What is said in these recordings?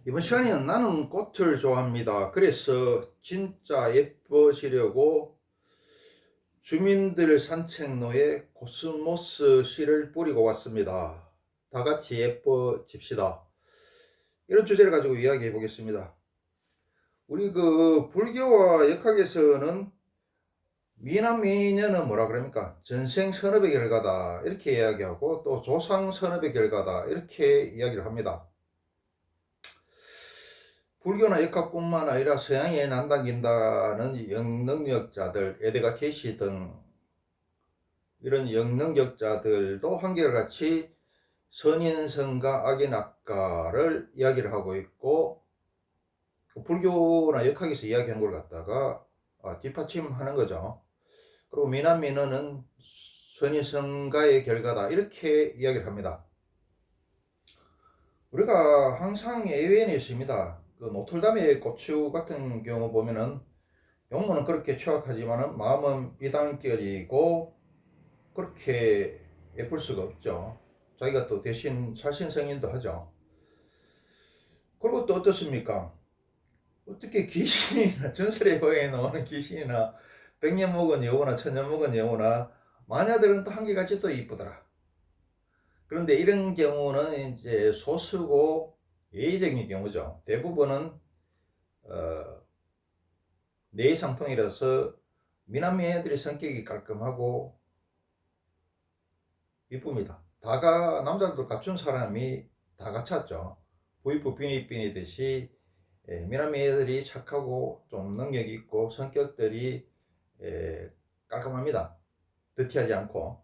이번 시간에는 나는 꽃을 좋아합니다. 그래서 진짜 예뻐지려고 주민들 산책로에 코스모스 씨를 뿌리고 왔습니다. 다 같이 예뻐집시다. 이런 주제를 가지고 이야기해 보겠습니다. 우리 불교와 역학에서는 미남미녀는 뭐라 그럽니까? 전생 선업의 결과다 이렇게 이야기하고, 또 조상 선업의 결과다 이렇게 이야기를 합니다. 불교나 역학뿐만 아니라 서양에 남당긴다는 영능력자들, 에드가 케이시 등 이런 영능력자들도 한결같이 선인성과 악인악가를 이야기를 하고 있고, 불교나 역학에서 이야기한 걸 갖다가 뒷받침하는 거죠. 그리고 미남민어는 선인성가의 결과다 이렇게 이야기를 합니다. 우리가 항상 예외는 있습니다. 노틀담의 고추 같은 경우 보면은 용모는 그렇게 취약하지만은 마음은 비단결이고 그렇게 예쁠 수가 없죠. 자기가 또 대신 살신성인도 하죠. 그리고 또 어떻습니까? 어떻게 귀신이나 전설의 고향에 나오는 귀신이나 백년 먹은 여우나 천년 먹은 여우나 마녀들은 또 한결같이 또 이쁘더라. 그런데 이런 경우는 이제 소수고 예외적인 경우죠. 대부분은 내상통이라서 미남미 애들이 성격이 깔끔하고 이쁩니다. 다가 남자도 갖춘 사람이 다 갖췄죠. 부익부 삐니삐니듯이 미남미 애들이 착하고 좀 능력이 있고 성격들이 깔끔합니다. 더티하지 않고.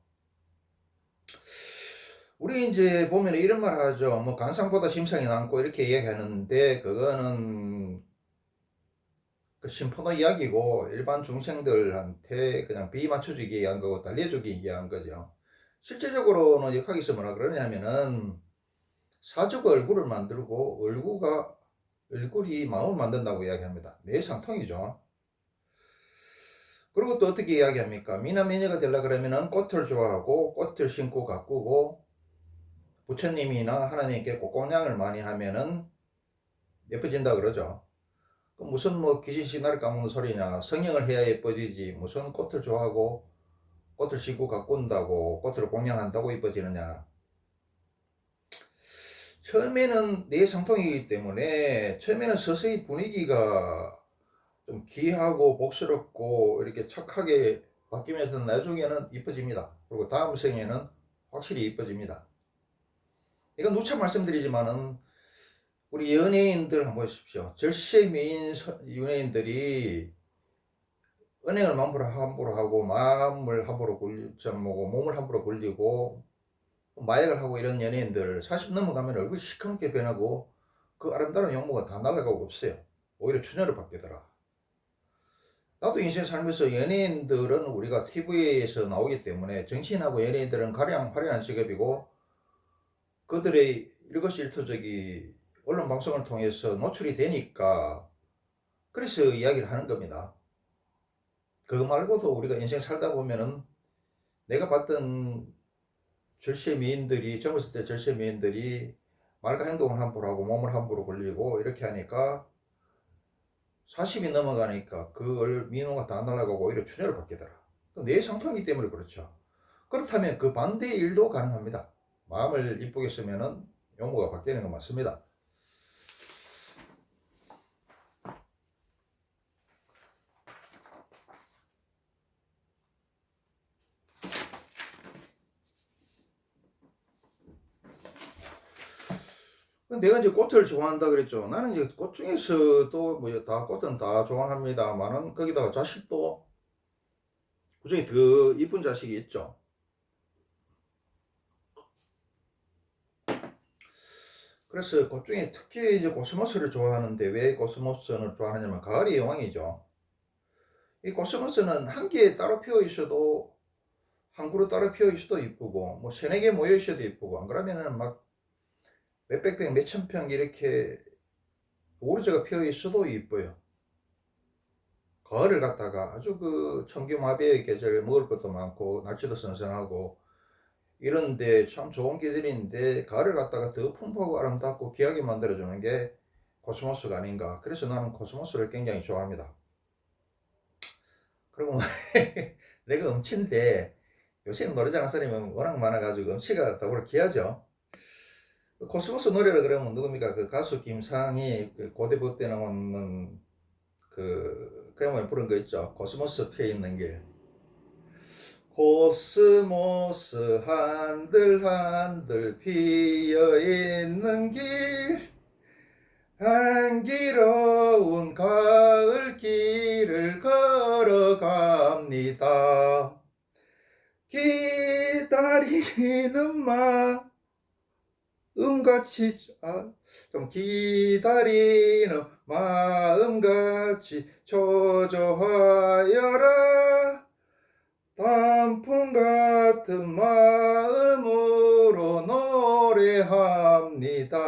우리 이제 보면 이런 말 하죠. 뭐 관상보다 심성이 남고 이렇게 이야기하는데, 그거는 심포도 이야기고 일반 중생들한테 그냥 비맞춰주기 위한 거고 달래주기 위한 거죠. 실제적으로는 역학에서 뭐라 그러냐면은 사주가 얼굴을 만들고 얼굴이 마음을 만든다고 이야기합니다. 내상통이죠. 그리고 또 어떻게 이야기합니까? 미남미녀가 되려 그러면은 꽃을 좋아하고 꽃을 심고 가꾸고 부처님이나 하나님께 꽃공양을 많이 하면은 예뻐진다 그러죠. 무슨 뭐 귀신 신나를 까먹는 소리냐. 성형을 해야 예뻐지지 무슨 꽃을 좋아하고 꽃을 심고 가꾼다고 꽃을 공양한다고 예뻐지느냐. 처음에는 내상통이기 때문에 처음에는 서서히 분위기가 좀 귀하고 복스럽고 이렇게 착하게 바뀌면서 나중에는 이뻐집니다. 그리고 다음 생에는 확실히 이뻐집니다. 이건 누차 말씀드리지만은 우리 연예인들 한번 보십시오. 절세 미인 연예인들이 은행을 함부로 하고 마음을 함부로 굴리고 몸을 함부로 굴리고 마약을 하고 이런 연예인들 40 넘어가면 얼굴이 시커멓게 변하고 그 아름다운 용모가 다 날아가고 없어요. 오히려 추녀를 받게더라. 나도 인생 살면서 연예인들은 우리가 TV에서 나오기 때문에 정치인하고 연예인들은 가령 화려한 직업이고 그들의 일거수일투족이 언론 방송을 통해서 노출이 되니까 그래서 이야기를 하는 겁니다. 그거 말고도 우리가 인생 살다 보면은 내가 봤던 절세미인들이 젊었을 때 절세미인들이 말과 행동을 함부로 하고 몸을 함부로 굴리고 이렇게 하니까 40이 넘어가니까 그 민호가 다 날아가고 오히려 추녀를 받게더라. 내 상통이기 때문에 그렇죠. 그렇다면 그 반대의 일도 가능합니다. 마음을 이쁘게 쓰면은 용모가 바뀌는 건 맞습니다. 내가 이제 꽃을 좋아한다 그랬죠. 나는 이제 꽃 중에서도 뭐 다 꽃은 다 좋아합니다만은 거기다가 자식도 그중에 더 이쁜 자식이 있죠. 그래서 꽃 중에 특히 이제 코스모스를 좋아하는데, 왜 코스모스를 좋아하냐면 가을이 여왕이죠. 이 코스모스는 한 개에 따로 피어 있어도 한 그루 따로 피어 있어도 이쁘고 뭐 세네 개 모여 있어도 이쁘고, 안 그러면은 막 몇백 평 몇천 평 이렇게 오르저가 피어 있어도 이뻐요. 가을을 갖다가 아주 청기마비의 계절, 먹을 것도 많고 날씨도 선선하고 이런데 참 좋은 계절인데, 가을을 갖다가 더 풍부하고 아름답고 귀하게 만들어주는 게 코스모스가 아닌가. 그래서 나는 코스모스를 굉장히 좋아합니다. 그리고 내가 음치인데 요새 노래자랑 사람이 워낙 많아가지고 음치가 더불어 귀하죠. 코스모스 노래를 그러면 누굽니까? 그 가수 김상희 그 고대부 때 나오는 그 양반이 부른 거 있죠. 코스모스 피어 있는 길. 코스모스 한들한들 피어 있는 길, 향기로운 가을 길을 걸어갑니다. 기다리는 마음같이 좀 기다리는 마음같이 초조하여라. 단풍 같은 마음으로 노래합니다.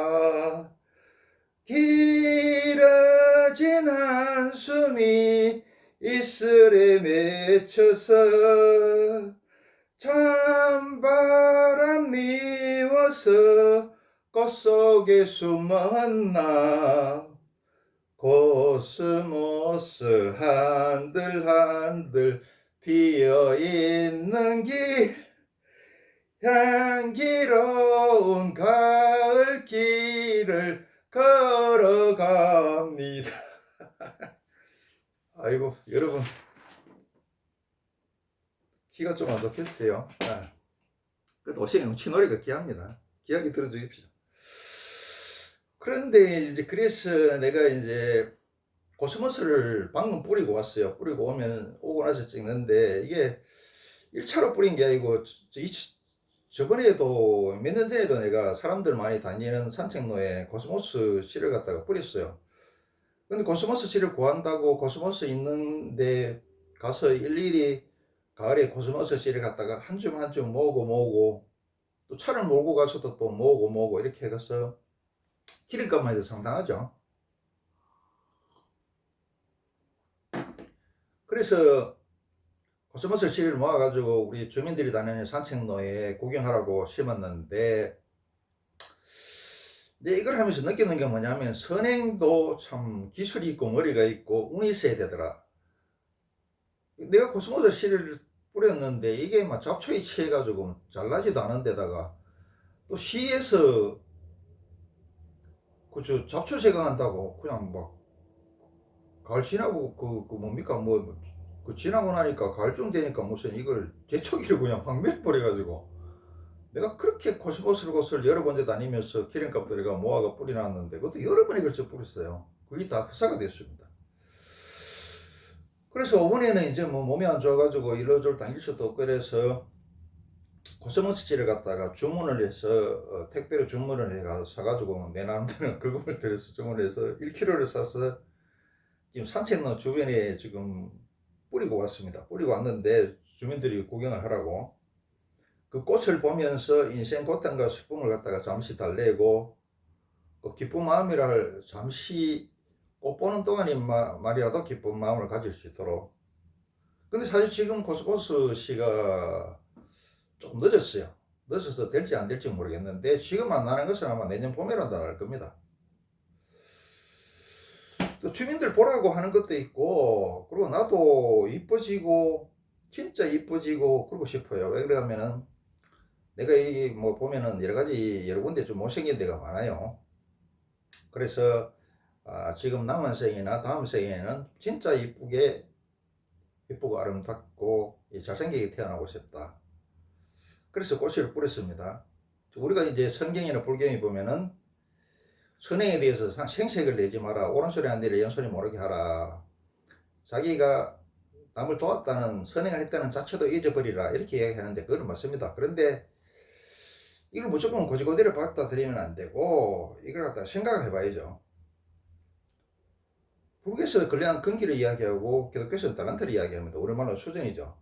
길어진 한숨이 이슬에 맺혀서 찬바람 미워서 꽃 속에 숨었나. 코스모스 한들한들 피어있는 길, 향기로운 가을 길을 걸어갑니다. 아이고 여러분 키가 좀 안 좋겠어요. 그래도 오시는 음치 노래가 귀합니다. 귀하게 들어주십시오. 그런데 이제 그래서 내가 이제 코스모스를 방금 뿌리고 왔어요. 뿌리고 오고 나서 찍는데 이게 1차로 뿌린 게 아니고 저번에도 몇 년 전에도 내가 사람들 많이 다니는 산책로에 코스모스 씨를 갖다가 뿌렸어요. 근데 코스모스 씨를 구한다고 코스모스 있는데 가서 일일이 가을에 코스모스 씨를 갖다가 한 줌 한 줌 모으고 또 차를 몰고 가서도 또 모으고 이렇게 해서 기름값만 해도 상당하죠. 그래서 코스모스 씨를 모아가지고 우리 주민들이 다니는 산책로에 구경하라고 심었는데 이걸 하면서 느끼는 게 뭐냐면 선행도 참 기술이 있고 머리가 있고 운이 있어야 되더라. 내가 코스모스 씨를 뿌렸는데 이게 막 잡초에 취해가지고 잘나지도 않은 데다가 또 시에서 그 잡초 제거한다고 그냥 막 가을 지나고 그 뭡니까 그 지나고 나니까 가을쯤 되니까 무슨 이걸 재초기를 그냥 확 밀어버려가지고 내가 그렇게 코스모스를 여러 군데 다니면서 기름값 들여가 모아가 뿌려놨는데 그것도 여러 번에 걸쳐 뿌렸어요. 그게 다 흡사가 됐습니다. 그래서 이번에는 이제 뭐 몸이 안 좋아가지고 이러저러 다닐 수도 없고 그래서 코스모스지를 갖다가 주문을 해서 택배로 주문을 해가 사가지고 내 나름대로 그금을 들여서 주문해서 1kg를 사서 지금 산책로 주변에 지금 뿌리고 왔습니다. 뿌리고 왔는데 주민들이 구경을 하라고 그 꽃을 보면서 인생 고통과 슬픔을 갖다가 잠시 달래고 그 기쁜 마음이랄 잠시 꽃 보는 동안이 말이라도 기쁜 마음을 가질 수 있도록. 근데 사실 지금 코스모스 씨가 조금 늦었어요. 늦어서 될지 안 될지 모르겠는데 지금 안 나는 것은 아마 내년 봄이라도 날 겁니다. 또 주민들 보라고 하는 것도 있고 그리고 나도 이뻐지고 진짜 이뻐지고 그러고 싶어요. 왜 그러냐면은 내가 이 뭐 보면은 여러 군데 좀 못생긴 데가 많아요. 그래서 지금 남은 생이나 다음 생에는 진짜 이쁘고 아름답고 잘생기게 태어나고 싶다. 그래서 꽃을 뿌렸습니다. 우리가 이제 성경이나 불경에 보면은 선행에 대해서 생색을 내지 마라. 옳은 소리 안 들려 연소리 모르게 하라. 자기가 남을 도왔다는 선행을 했다는 자체도 잊어버리라. 이렇게 이야기하는데 그건 맞습니다. 그런데 이걸 무조건 고지고대로 갖다 드리면 안 되고 이걸 갖다 생각을 해봐야죠. 불교에서 근래한 근기를 이야기하고 기독교에서는 달란트를 이야기합니다. 우리말로 수준이죠.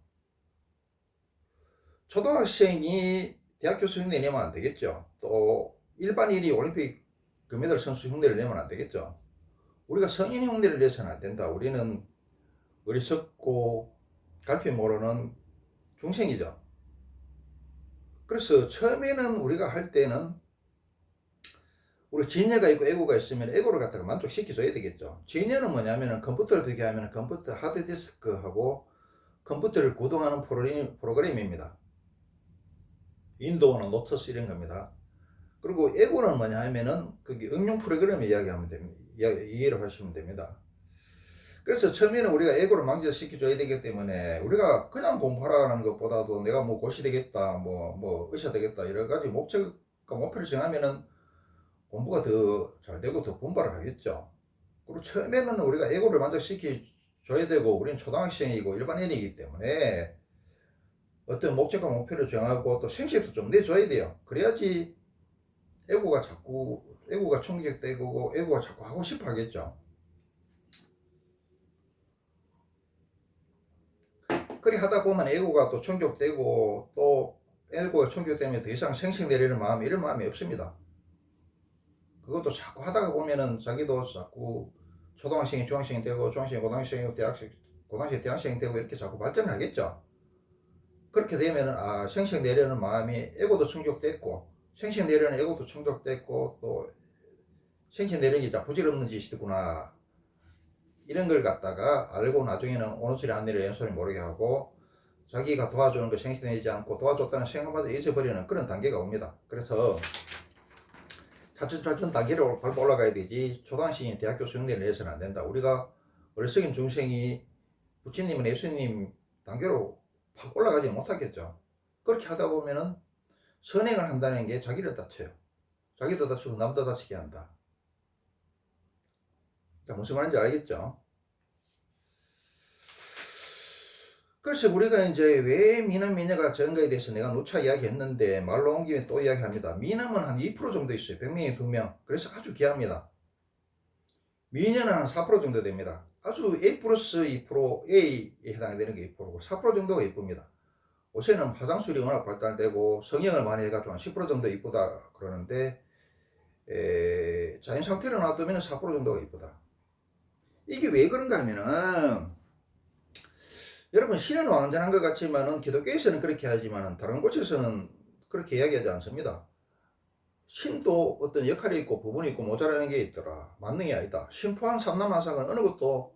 초등학생이 대학교 수준에 내면 안 되겠죠. 또 일반인이 올림픽 금메달 선수 흉내를 내면 안 되겠죠. 우리가 성인 흉내를 내서는 안 된다. 우리는 어리석고 갈피 모르는 중생이죠. 그래서 처음에는 우리가 할 때는 우리 진여가 있고 에고가 있으면 에고를 갖다가 만족시켜줘야 되겠죠. 진여는 뭐냐면은 컴퓨터를 비교하면 컴퓨터 하드디스크하고 컴퓨터를 구동하는 프로그램입니다. 윈도우나 노트스 이런 겁니다. 그리고 에고는 뭐냐 하면은 그게 응용 프로그램을 이야기하면 됩니다. 이해를 하시면 됩니다. 그래서 처음에는 우리가 에고를 망조시켜줘야 되기 때문에 우리가 그냥 공부하라는 것보다도 내가 뭐 고시 되겠다, 뭐 의사 되겠다 여러 가지 목적과 목표를 정하면은 공부가 더 잘 되고 더 분발을 하겠죠. 그리고 처음에는 우리가 에고를 만족시켜줘야 되고 우리는 초등학생이고 일반인이기 때문에 어떤 목적과 목표를 정하고 또 생식도 좀 내줘야 돼요. 그래야지 에고가 충족되고 에고가 자꾸 하고 싶어 하겠죠. 그리 하다 보면 에고가 또 충족되고 또 에고가 충족되면 더 이상 생식 내리는 마음 이런 마음이 없습니다. 그것도 자꾸 하다가 보면은 자기도 자꾸 초등학생이 중학생이 되고 중학생이 고등학생이 고등학생이 대학생이 되고 이렇게 자꾸 발전을 하겠죠. 그렇게 되면은 생식 내려는 마음이 에고도 충족됐고 생식 내려는 에고도 충족됐고 또 생식 내려는 게 부질없는 짓이구나 이런 걸 갖다가 알고 나중에는 오는 소리 안 내려 연 소리 모르게 하고 자기가 도와주는 거 생식되지 않고 도와줬다는 생각마저 잊어버리는 그런 단계가 옵니다. 그래서 차츰차츰 단계를 밟아 올라가야 되지 초등학생이 대학교 수능대를 내서는 안 된다. 우리가 어리석인 중생이 부처님은 예수님 단계로 확 올라가지 못하겠죠. 그렇게 하다 보면은 선행을 한다는 게 자기를 다쳐요. 자기도 다치고 남도 다치게 한다. 자, 무슨 말인지 알겠죠? 그래서 우리가 이제 왜 미남 미녀가 적은가에 대해서 내가 누차 이야기했는데 말로 온 김에 또 이야기합니다. 미남은 한 2% 정도 있어요. 100명에 2명. 그래서 아주 귀합니다. 미녀는 한 4% 정도 됩니다. 아주 A 플러스 2% A에 해당이 되는 게 2%고 4% 정도가 이쁩니다. 요새는 화장술이 워낙 발달되고 성형을 많이 해가지고 한 10% 정도 이쁘다 그러는데 자연 상태로 놔두면 4% 정도가 이쁘다. 이게 왜 그런가 하면은 여러분 신은 완전한 것 같지만은 기독교에서는 그렇게 하지만은 다른 곳에서는 그렇게 이야기하지 않습니다. 신도 어떤 역할이 있고 부분이 있고 모자라는 게 있더라. 만능이 아니다. 신포한 삼남만상은 어느 것도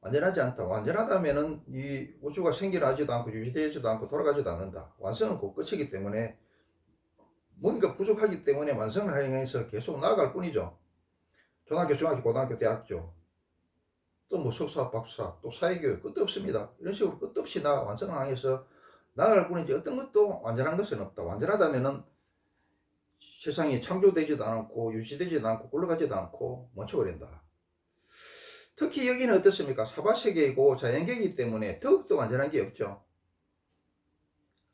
완전하지 않다. 완전하다면은 이 우주가 생겨나지도 않고 유지되지도 않고 돌아가지도 않는다. 완성은 곧 끝이기 때문에 뭔가 부족하기 때문에 완성을 향해서 계속 나아갈 뿐이죠. 초등학교, 중학교, 고등학교, 대학교 또 뭐 석사, 박사, 또 사회교육 끝도 없습니다. 이런 식으로 끝도 없이 완성을 향해서 나아갈 뿐이지 어떤 것도 완전한 것은 없다. 완전하다면은 세상이 창조되지도 않고 유지되지도 않고 굴러가지도 않고 멈춰버린다. 특히 여기는 어떻습니까? 사바세계이고 자연계이기 때문에 더욱더 완전한 게 없죠.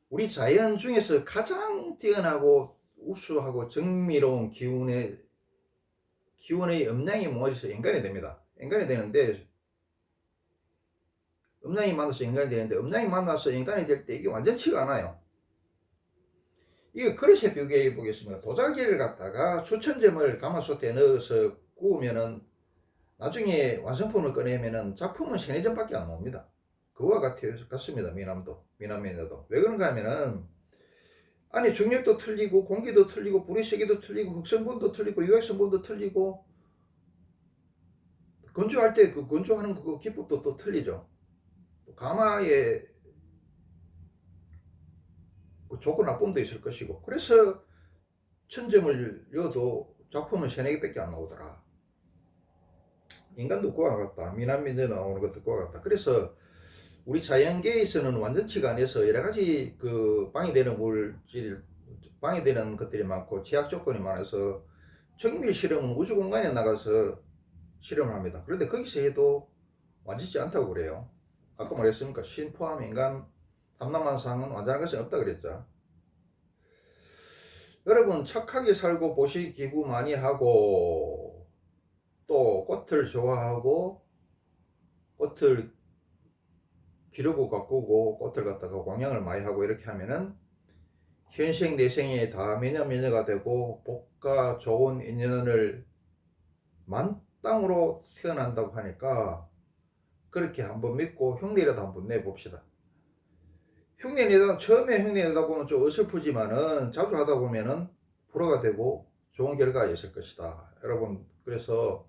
우리 자연 중에서 가장 뛰어나고 우수하고 정미로운 기운의 음량이 모아져서 인간이 됩니다. 인간이 되는데 음량이 만나서 인간이 되는데 음량이 만나서 인간이 될 때 이게 완전치가 않아요. 이거 그릇에 비교해 보겠습니다. 도자기를 갖다가 수천점을 가마솥에 넣어서 구우면은 나중에 완성품을 꺼내면은 작품은 3-4점밖에 안 나옵니다. 그와 같습니다. 미남미녀도. 왜 그런가 하면은 안에 중력도 틀리고 공기도 틀리고 불의 세기도 틀리고 흑성분도 틀리고 유해성분도 틀리고 건조할 때 그 건조하는 그 기법도 또 틀리죠. 가마에 그 좋고 나쁨도 있을 것이고 그래서 1000점을 넣어도 작품은 3-4개밖에 안 나오더라. 인간도 그와 같다. 미남미녀 나오는 것도 그와 같다. 그래서 우리 자연계에서는 완전치가 아니어서 여러 가지 그 방해되는 물질, 방해되는 것들이 많고 제약 조건이 많아서 정밀 실험은 우주 공간에 나가서 실험을 합니다. 그런데 거기서 해도 완전치 않다고 그래요. 아까 말했습니까? 신 포함 인간 삼남만상은 완전한 것은 없다 그랬죠. 여러분 착하게 살고 보시 기부 많이 하고 또 꽃을 좋아하고 꽃을 기르고 가꾸고 꽃을 갖다가 광양을 많이 하고 이렇게 하면은 현생 내생에 다 매녀가 되고 복과 좋은 인연을 만땅으로 태어난다고 하니까 그렇게 한번 믿고 흉내라도 한번 내봅시다. 처음에 흉내 내다 보면 좀 어설프지만은 자주 하다 보면은 불어가 되고 좋은 결과가 있을 것이다. 여러분, 그래서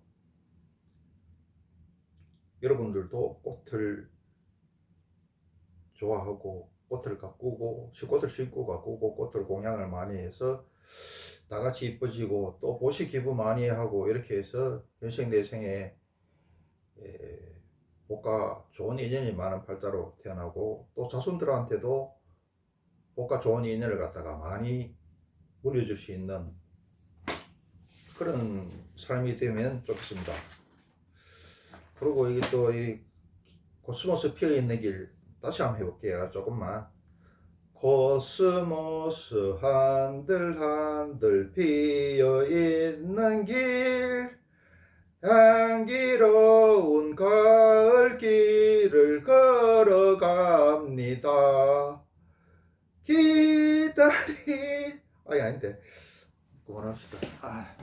여러분들도 꽃을 좋아하고 꽃을 가꾸고 꽃을 심고 가꾸고 꽃을 공양을 많이 해서 나같이 이뻐지고 또 보시 기부 많이 하고 이렇게 해서 연생내생에 복과 좋은 인연이 많은 팔자로 태어나고 또 자손들한테도 복과 좋은 인연을 갖다가 많이 물려줄 수 있는 그런 삶이 되면 좋겠습니다. 그리고 이게 또 이 코스모스 피어 있는 길 다시 한번 해볼게요. 조금만. 코스모스 한들 피어 있는 길, 향기로운 가을길을 걸어갑니다. 아닌데 그만합시다.